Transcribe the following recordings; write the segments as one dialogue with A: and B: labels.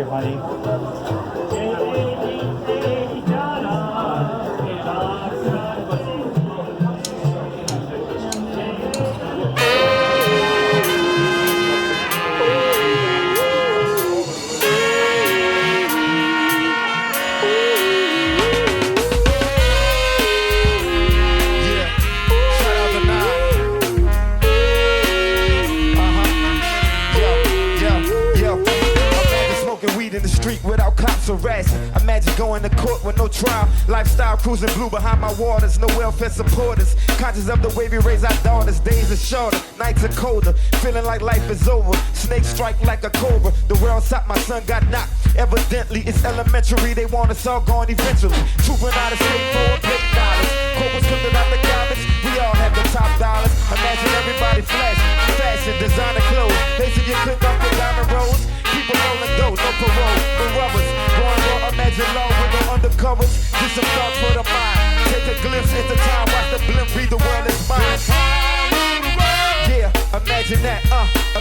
A: you, honey.
B: Without cops harassing, imagine going to court with no trial. Lifestyle cruising blue behind my waters, no welfare supporters. Conscious of the way we raise our daughters, days are shorter, nights are colder. Feeling like life is over, snakes strike like a cobra. The world stopped, my son got knocked. Evidently, it's elementary, they want us all gone eventually. Trooping out of state for a plate dollars. Cobras cooking out the garbage, we all have the top dollars. Imagine everybody flash, fashion, designer clothes. They see you click off the diamond rolls. People rolling dough, no parole, no rubbers. Going raw, imagine law with no undercovers. Just some thought for the mind. Take a glimpse into time, watch the blimp, read the world is mine. Yeah, imagine that,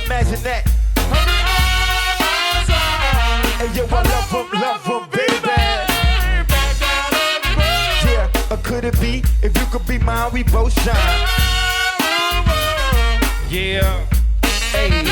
B: imagine that. And yo, I love them, baby. Yeah, or could it be, if you could be mine, we both shine.
C: Yeah, hey.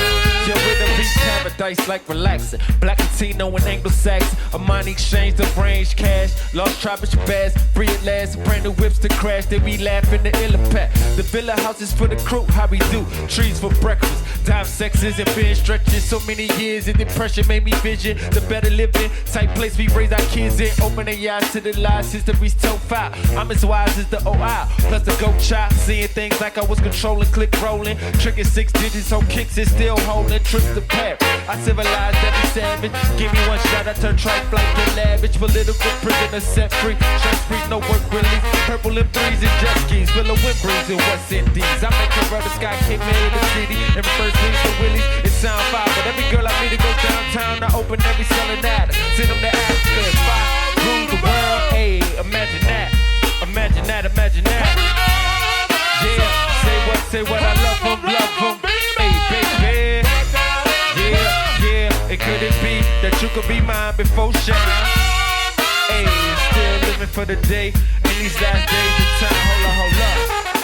C: With a beat paradise like relaxing. Black Latino and Anglo-Saxon. A money exchange the range cash. Lost tribe at your bass. Free at last. Brand new whips to crash. They be laughing the Illapat. The villa houses for the crew. How we do? Trees for breakfast. Time sexes and being stretches. So many years in depression made me vision the better living. Type place we raise our kids in. Open their eyes to the lies. History's toe fire. I'm as wise as the OI. Plus the go chop. Seeing things like I was controlling. Click rolling. Tricking 6 digits on kicks and still holding. Trips to Paris. I civilized every savage. Give me one shot, I turn tripe like the lavish. Political prisoner set free. Stress free, no work release. Purple and threes and jet skis. Full of wind breeze and West Indies. I make her run the sky, kick me in the city. And first leads the Willies. It sound fire, but every girl I meet to go downtown. I open every selling ad. Send them to Africa. If I rule the world, hey, imagine that. Imagine that, imagine that. Yeah, say what, I love them, hey, baby. Yeah, it could it be that you could be mine before shame? Hey, still living for the day in these last days of time. Hold up.